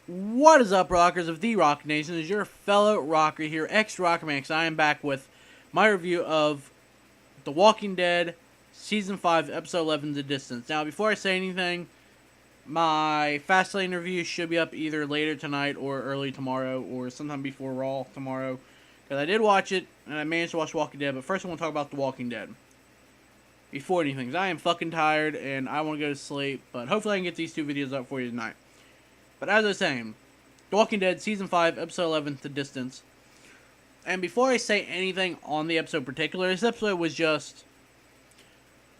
What is up, rockers of the Rock Nation? Is your fellow rocker here, ex-Rockerman. I am back with my review of The Walking Dead, Season 5, Episode 11, The Distance. Now, before I say anything, my Fastlane review should be up either later tonight or early tomorrow or sometime before Raw tomorrow. Because I did watch it, and I managed to watch Walking Dead, but first I want to talk about The Walking Dead. Before anything, because I am fucking tired, and I want to go to sleep, but hopefully I can get these two videos up for you tonight. But as I was saying, The Walking Dead, Season 5, Episode 11, The Distance. And before I say anything on the episode in particular, this episode was just...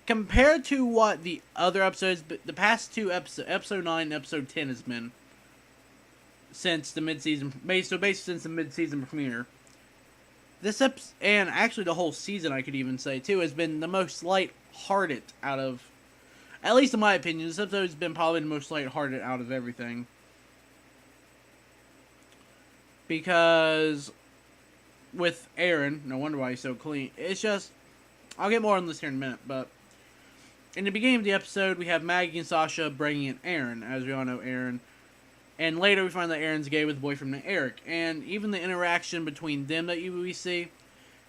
compared to what the other episodes, the past two episodes, Episode 9 and Episode 10 has been, since the mid-season, so basically since the mid-season premiere. This episode, and actually the whole season I could even say too, has been the most light-hearted out of, at least in my opinion, this episode has been probably the most light-hearted out of everything. Because with Aaron, no wonder why he's so clean, it's just, I'll get more on this here in a minute, but in the beginning of the episode, we have Maggie and Sasha bringing in Aaron, as we all know Aaron, and later we find that Aaron's gay with a boyfriend named Eric, and even the interaction between them that we see,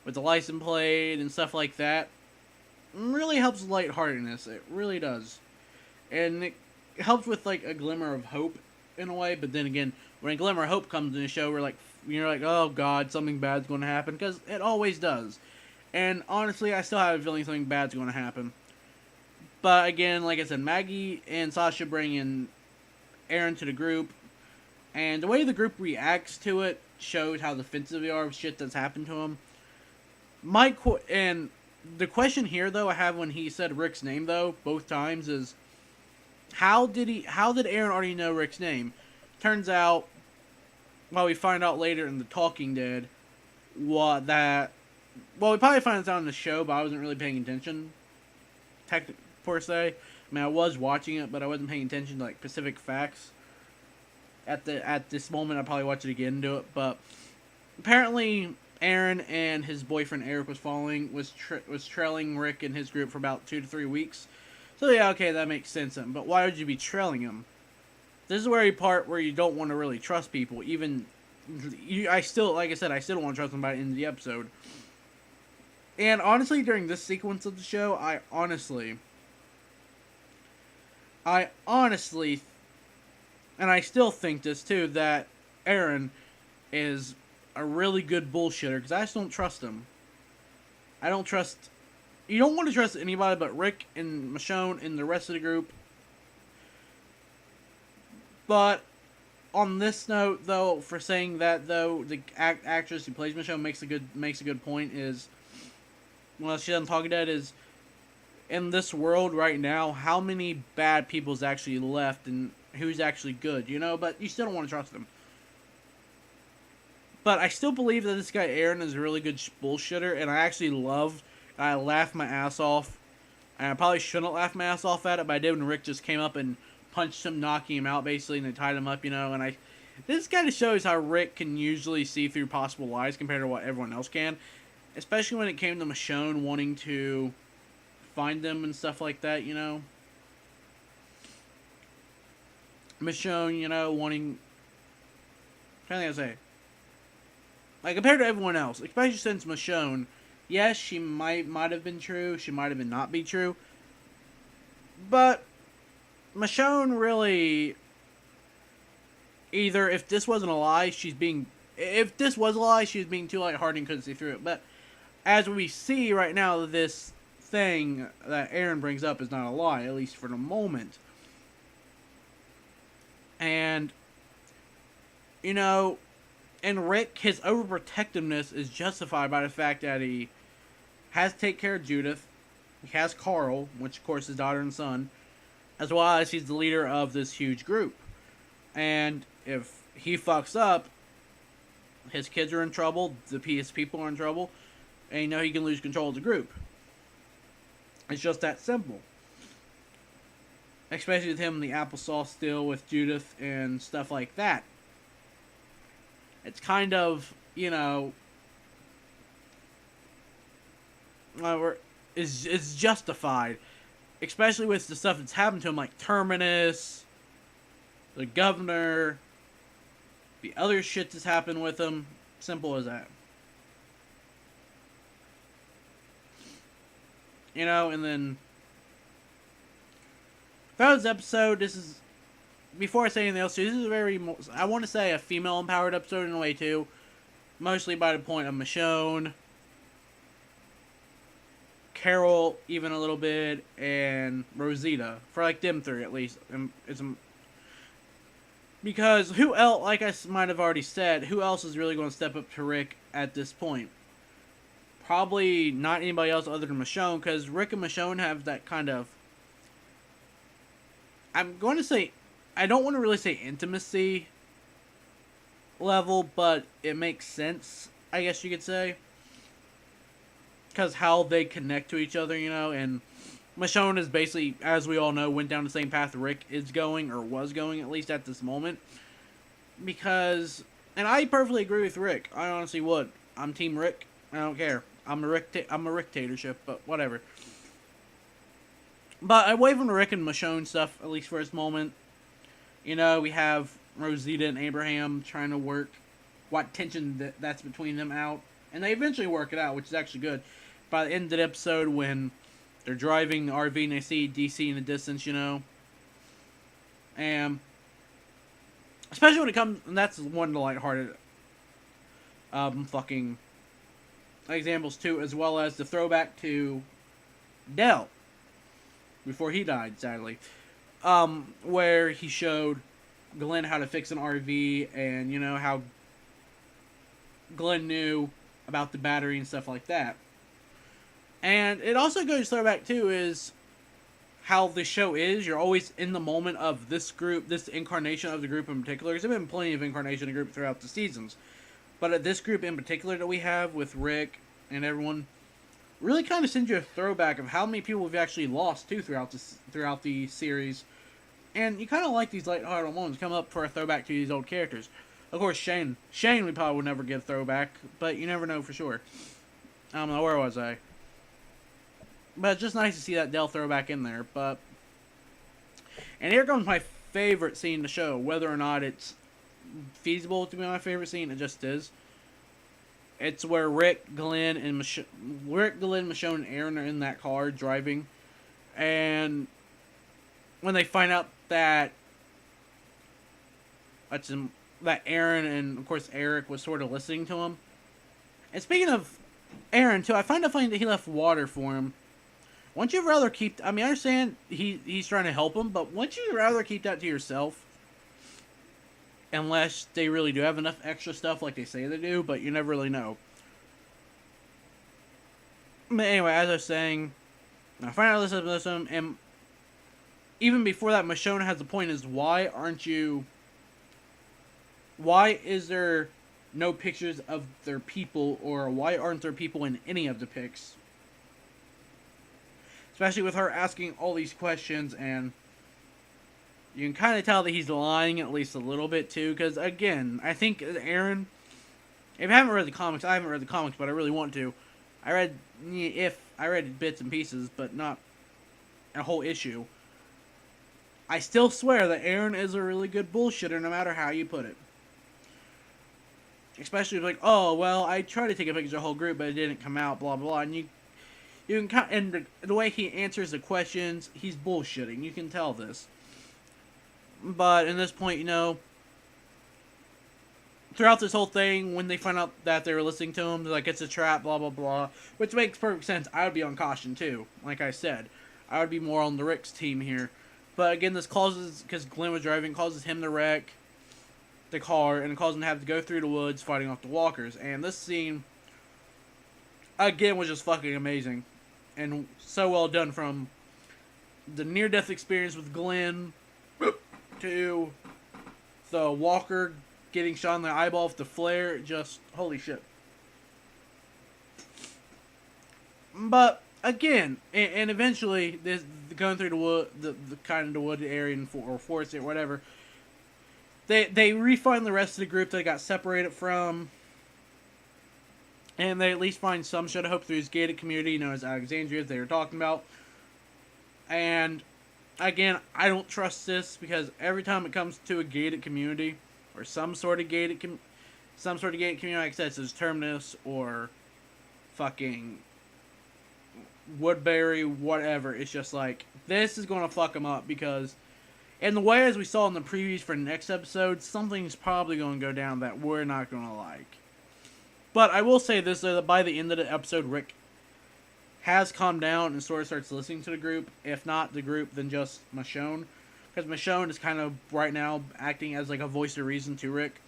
with the license plate and stuff like that, really helps lightheartedness, it really does, and it helps with like a glimmer of hope in a way, but then again, when a glimmer of hope comes in the show, you're like, oh god, something bad's going to happen, because it always does. And honestly, I still have a feeling something bad's going to happen. But again, like I said, Maggie and Sasha bring in Aaron to the group, and the way the group reacts to it shows how defensive they are of shit that's happened to them. And the question here, though, I have when he said Rick's name, though, both times, is how did Aaron already know Rick's name? Turns out, well, we find out later in The Talking Dead, we probably find this out in the show, but I wasn't really paying attention, per se. I mean, I was watching it, but I wasn't paying attention to, like, specific facts. At this moment, I'll probably watch it again and do it, but apparently Aaron and his boyfriend Eric was trailing Rick and his group for about 2 to 3 weeks. So yeah, okay, that makes sense then. But why would you be trailing him? This is where part where you don't want to really trust people. I still don't want to trust them by the end of the episode. And honestly, during this sequence of the show, I honestly, and I still think this too, that Aaron is a really good bullshitter, because I just don't trust him. You don't want to trust anybody but Rick and Michonne and the rest of the group. But on this note, though, for saying that, though, the actress who plays Michonne makes a good point. Is, well, she doesn't talk about, is in this world right now, how many bad people's actually left and who's actually good, you know? But you still don't want to trust them. But I still believe that this guy Aaron is a really good bullshitter, and I laughed my ass off. And I probably shouldn't laugh my ass off at it, but I did when Rick just came up and punched him, knocking him out, basically, and they tied him up, you know, and this kind of shows how Rick can usually see through possible lies compared to what everyone else can, especially when it came to Michonne wanting to find them and stuff like that, you know. Michonne, you know, wanting, I'm trying to say, like, compared to everyone else, especially since Michonne, yes, she might have been true, she might have been not be true, but Michonne really, either if this wasn't a lie, if this was a lie, she's being too lighthearted and couldn't see through it. But as we see right now, this thing that Aaron brings up is not a lie, at least for the moment. And, you know, and Rick, his overprotectiveness is justified by the fact that he has to take care of Judith, he has Carl, which of course is daughter and son, as well as he's the leader of this huge group. And if he fucks up, his kids are in trouble, his people are in trouble, and you know he can lose control of the group. It's just that simple. Especially with him in the applesauce deal with Judith and stuff like that. It's kind of, you know, is justified. Especially with the stuff that's happened to him, like Terminus, the governor, the other shit that's happened with him. Simple as that. You know, and then throughout this episode, this is, before I say anything else, this is a very, I want to say a female empowered episode in a way too. Mostly by the point of Michonne, Carol, even a little bit, and Rosita. For like them three at least. Because who else, like I might have already said, who else is really going to step up to Rick at this point? Probably not anybody else other than Michonne, because Rick and Michonne have that kind of, I'm going to say, I don't want to really say intimacy level, but it makes sense, I guess you could say. Because how they connect to each other, you know, and Michonne is basically, as we all know, went down the same path Rick is going, or was going, at least at this moment. Because, and I perfectly agree with Rick. I honestly would. I'm Team Rick. I don't care. I'm a Rick-tatorship, but whatever. But away from the Rick and Michonne stuff, at least for this moment, you know, we have Rosita and Abraham trying to work what tension that's between them out. And they eventually work it out, which is actually good. By the end of the episode, when they're driving the RV and they see DC in the distance, you know. And especially when it comes, and that's one of the lighthearted fucking examples too, as well as the throwback to Dell before he died, sadly, where he showed Glenn how to fix an RV, and you know how Glenn knew about the battery and stuff like that. And it also goes throwback too is how the show is. You're always in the moment of this group, this incarnation of the group in particular. There's been plenty of incarnation of the group throughout the seasons, but at this group in particular that we have with Rick and everyone, really kind of sends you a throwback of how many people we've actually lost too throughout the series. And you kind of like these lighthearted moments come up for a throwback to these old characters. Of course, Shane we probably would never get a throwback, but you never know for sure. I don't know, where was I? But it's just nice to see that Dell throwback in there. But, and here comes my favorite scene in the show. Whether or not it's feasible to be my favorite scene, it just is. It's where Rick, Glenn, Michonne, and Aaron are in that car driving, and when they find out that Aaron and of course Eric was sort of listening to him. And speaking of Aaron too, I find it funny that he left water for him. Wouldn't you rather keep? I mean, I understand he's trying to help him, but wouldn't you rather keep that to yourself? Unless they really do have enough extra stuff like they say they do, but you never really know. But anyway, as I was saying, I find out this episode, and even before that, Michonne has a point: is why is there no pictures of their people, or why aren't there people in any of the pics? Especially with her asking all these questions, and you can kind of tell that he's lying at least a little bit too, because again, I think Aaron, if I haven't read the comics, I haven't read the comics, but I really want to. I read bits and pieces, but not a whole issue. I still swear that Aaron is a really good bullshitter, no matter how you put it. Especially like, oh well, I tried to take a picture of the whole group, but it didn't come out, blah blah blah. And you can and the way he answers the questions, he's bullshitting. You can tell this. But in this point, you know, throughout this whole thing, when they find out that they were listening to him, they're like, it's a trap, blah blah blah, which makes perfect sense. I would be on caution too. Like I said, I would be more on the Rick's team here. But again, this causes, because Glenn was driving, causes him to wreck the car, and it causes him to have to go through the woods fighting off the walkers. And this scene, again, was just fucking amazing. And so well done, from the near-death experience with Glenn to the walker getting shot in the eyeball with the flare. Just, holy shit. But again, and eventually, this going through the wood, the kind of the wooded area or forest or whatever, they re-find the rest of the group they got separated from, and they at least find some shed of hope through this gated community known as Alexandria they were talking about. And again, I don't trust this, because every time it comes to a gated community, or some sort of gated community. Like I said, it's Terminus or fucking Woodbury, whatever. It's just like, this is going to fuck them up because, in the way as we saw in the previews for the next episode, something's probably going to go down that we're not going to like. But I will say this, that by the end of the episode, Rick has calmed down and sort of starts listening to the group. If not the group, then just Michonne. Because Michonne is kind of, right now, acting as like a voice of reason to Rick.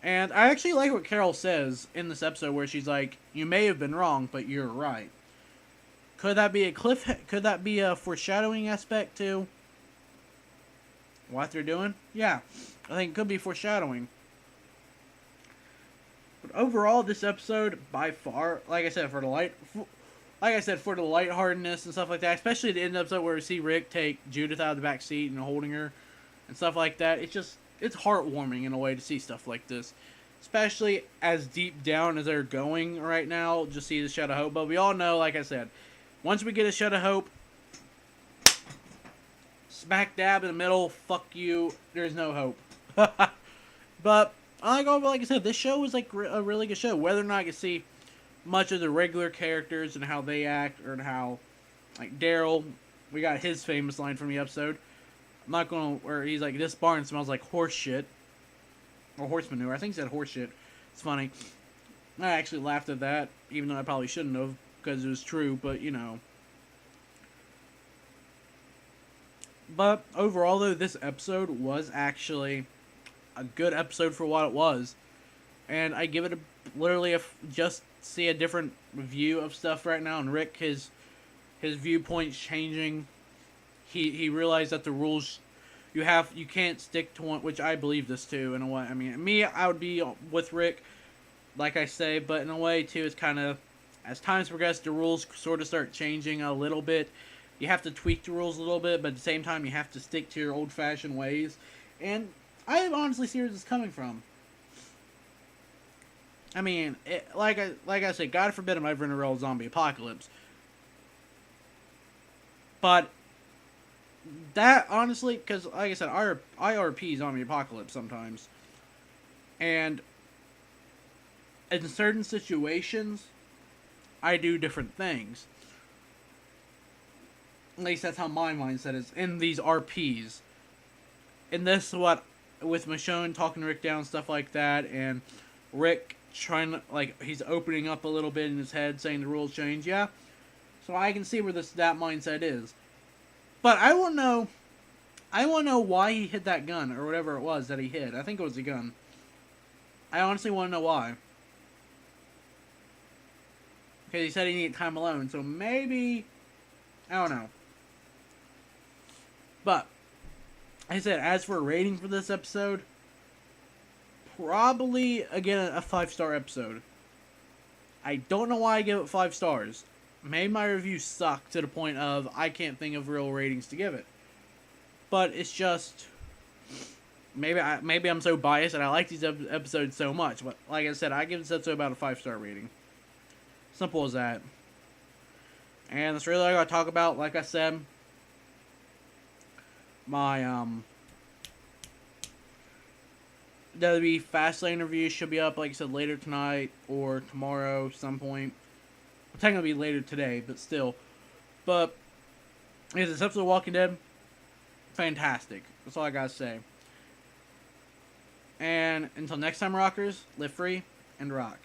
And I actually like what Carol says in this episode where she's like, you may have been wrong, but you're right. Could that be could that be a foreshadowing aspect to what they're doing? Yeah, I think it could be foreshadowing. But overall, this episode, by far, like I said, for the lightheartedness and stuff like that, especially the end of the episode where we see Rick take Judith out of the back seat and holding her and stuff like that, it's heartwarming in a way to see stuff like this. Especially as deep down as they're going right now, just see the Shed of Hope. But we all know, like I said, once we get a Shed of Hope, smack dab in the middle, fuck you, there's no hope. But like I said, this show was like a really good show. Whether or not I can see much of the regular characters and how they act, or how, like Daryl, we got his famous line from the episode. I'm not gonna, where he's like, this barn smells like horse shit. Or horse manure. I think he said horse shit. It's funny. I actually laughed at that, even though I probably shouldn't have, because it was true, but you know. But overall, though, this episode was actually a good episode for what it was. And I give it literally just see a different view of stuff right now. And Rick, his viewpoint's changing. He realized that the rules you can't stick to one, which I believe this too in a way. I mean, me, I would be with Rick, like I say, but in a way too, it's kind of, as times progress, the rules sort of start changing a little bit. You have to tweak the rules a little bit, but at the same time, you have to stick to your old-fashioned ways. And I honestly see where this is coming from. I mean, like I said, God forbid I'm ever in a real zombie apocalypse. But that, honestly, because, like I said, IRP zombie apocalypse sometimes. And in certain situations, I do different things. At least that's how my mindset is in these RPs. In this, with Michonne talking Rick down, stuff like that, and Rick trying to, like, he's opening up a little bit in his head, saying the rules change, yeah. So I can see where that mindset is. But I want to know why he hid that gun, or whatever it was that he hid. I think it was a gun. I honestly want to know why. Because he said he needed time alone, so maybe, I don't know. But, like I said, as for a rating for this episode, probably, again, a 5-star episode. I don't know why I give it 5 stars. Maybe my review sucked to the point of I can't think of real ratings to give it. But it's just, maybe I'm so biased and I like these episodes so much. But like I said, I give this episode about a 5-star rating. Simple as that. And that's really all I gotta talk about. Like I said, my WWE Fastlane review should be up, like I said, later tonight or tomorrow, some point. Well, technically later today, but still. But this episode of Walking Dead, fantastic. That's all I gotta say. And until next time, rockers, live free and rock.